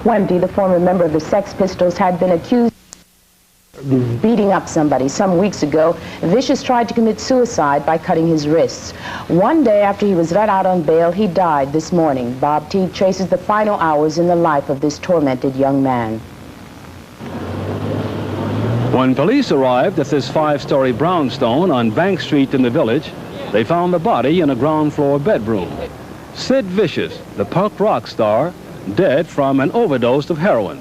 Wendy, the former member of the Sex Pistols, had been accused of beating up somebody some weeks ago. Vicious tried to commit suicide by cutting his wrists. One day after he was let out on bail, he died this morning. Bob Teague traces the final hours in the life of this tormented young man. When police arrived at this 5-story brownstone on Bank Street in the Village, they found the body in a ground floor bedroom. Sid Vicious, the punk rock star, dead from an overdose of heroin.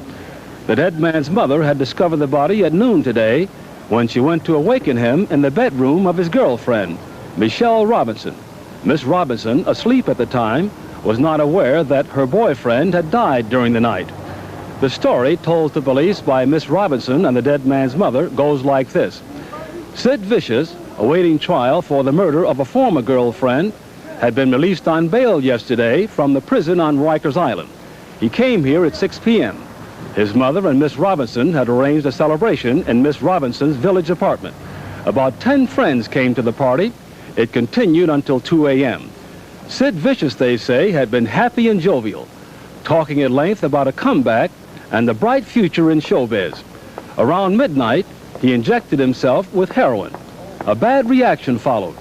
The dead man's mother had discovered the body at noon today when she went to awaken him in the bedroom of his girlfriend, Michelle Robinson. Miss Robinson, asleep at the time, was not aware that her boyfriend had died during the night. The story told to police by Miss Robinson and the dead man's mother goes like this. Sid Vicious, awaiting trial for the murder of a former girlfriend, had been released on bail yesterday from the prison on Rikers Island. He came here at 6 p.m. His mother and Miss Robinson had arranged a celebration in Miss Robinson's village apartment. About 10 friends came to the party. It continued until 2 a.m. Sid Vicious, they say, had been happy and jovial, talking at length about a comeback and the bright future in showbiz. Around midnight, he injected himself with heroin. A bad reaction followed.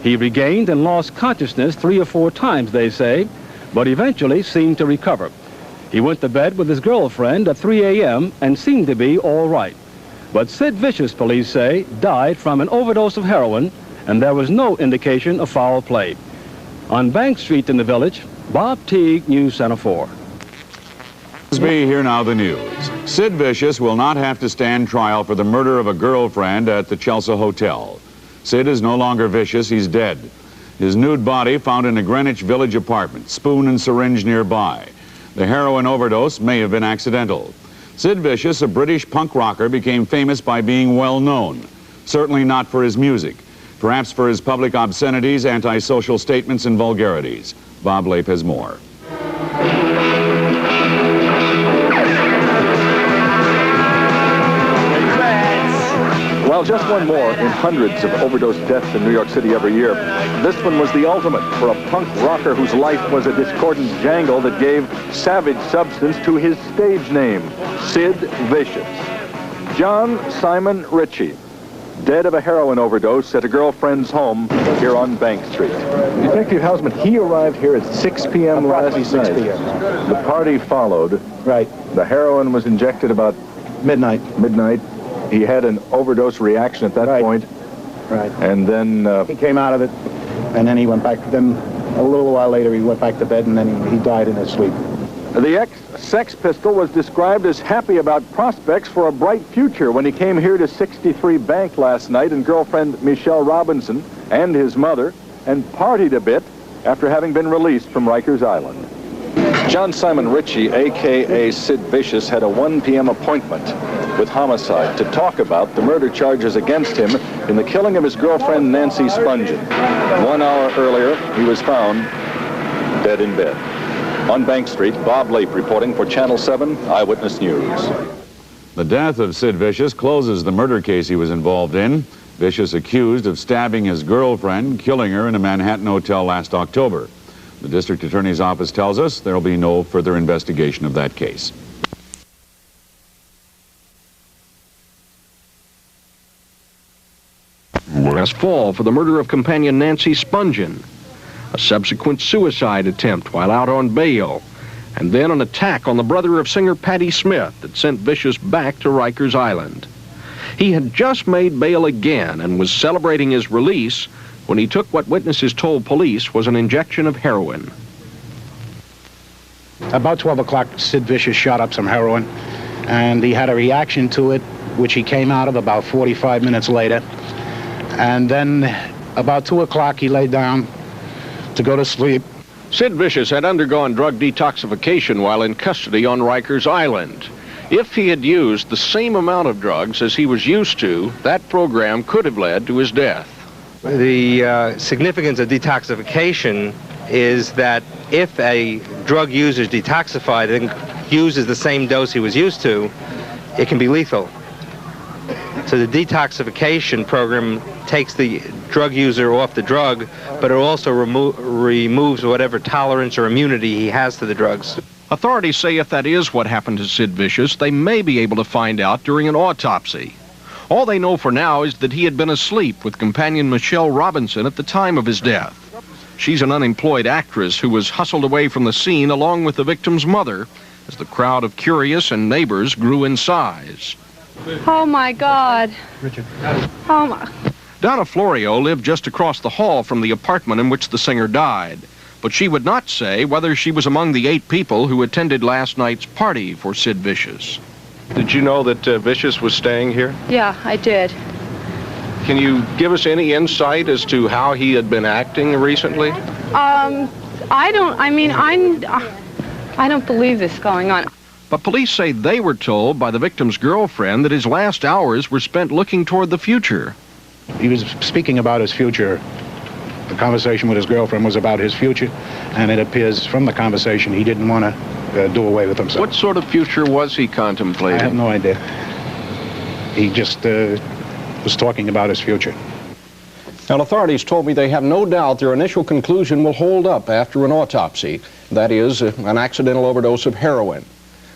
He regained and lost consciousness 3 or 4 times, they say, but eventually seemed to recover. He went to bed with his girlfriend at 3 a.m. and seemed to be all right. But Sid Vicious, police say, died from an overdose of heroin, and there was no indication of foul play. On Bank Street in the Village, Bob Teague, News Center 4. Here now the news. Sid Vicious will not have to stand trial for the murder of a girlfriend at the Chelsea Hotel. Sid is no longer vicious, he's dead. His nude body found in a Greenwich Village apartment, spoon and syringe nearby. The heroin overdose may have been accidental. Sid Vicious, a British punk rocker, became famous by being well known. Certainly not for his music, perhaps for his public obscenities, antisocial statements, and vulgarities. Bob Lape has more. Well, just one more in hundreds of overdose deaths in New York City every year. This one was the ultimate for a punk rocker whose life was a discordant jangle that gave savage substance to his stage name, Sid Vicious. John Simon Ritchie, dead of a heroin overdose at a girlfriend's home here on Bank Street. Detective Hausman, he arrived here at 6 p.m. last night. 6 p.m. The party followed. Right. The heroin was injected about midnight. He had an overdose reaction at that point. Right. And then... he came out of it, and then he went back. Then a little while later, he went back to bed, and then he died in his sleep. The ex-Sex Pistol was described as happy about prospects for a bright future when he came here to 63 Bank last night and girlfriend Michelle Robinson and his mother, and partied a bit after having been released from Rikers Island. John Simon Ritchie, a.k.a. Sid Vicious, had a 1 p.m. appointment with Homicide to talk about the murder charges against him in the killing of his girlfriend Nancy Spungen. 1 hour earlier, he was found dead in bed. On Bank Street, Bob Lape reporting for Channel 7 Eyewitness News. The death of Sid Vicious closes the murder case he was involved in. Vicious accused of stabbing his girlfriend, killing her in a Manhattan hotel last October. The district attorney's office tells us there will be no further investigation of that case. Last fall for the murder of companion Nancy Spungen, a subsequent suicide attempt while out on bail, and then an attack on the brother of singer Patti Smith that sent Vicious back to Rikers Island. He had just made bail again and was celebrating his release when he took what witnesses told police was an injection of heroin. About 12 o'clock, Sid Vicious shot up some heroin, and he had a reaction to it, which he came out of about 45 minutes later. And then about 2 o'clock, he lay down to go to sleep. Sid Vicious had undergone drug detoxification while in custody on Rikers Island. If he had used the same amount of drugs as he was used to, that program could have led to his death. The significance of detoxification is that if a drug user is detoxified and uses the same dose he was used to, it can be lethal. So the detoxification program takes the drug user off the drug, but it also removes whatever tolerance or immunity he has to the drugs. Authorities say if that is what happened to Sid Vicious, they may be able to find out during an autopsy. All they know for now is that he had been asleep with companion Michelle Robinson at the time of his death. She's an unemployed actress who was hustled away from the scene along with the victim's mother as the crowd of curious and neighbors grew in size. Oh my God. Richard. Oh my. Donna Florio lived just across the hall from the apartment in which the singer died, but she would not say whether she was among the 8 people who attended last night's party for Sid Vicious. Did you know that Vicious was staying here? Yeah, I did. Can you give us any insight as to how he had been acting recently? I don't believe this going on. But police say they were told by the victim's girlfriend that his last hours were spent looking toward the future. He was speaking about his future. The conversation with his girlfriend was about his future, and it appears from the conversation he didn't want to do away with himself. What sort of future was he contemplating? I have no idea. He just was talking about his future. Now, authorities told me they have no doubt their initial conclusion will hold up after an autopsy. That is, an accidental overdose of heroin.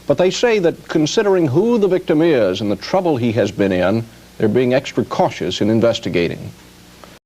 But they say that considering who the victim is and the trouble he has been in, they're being extra cautious in investigating.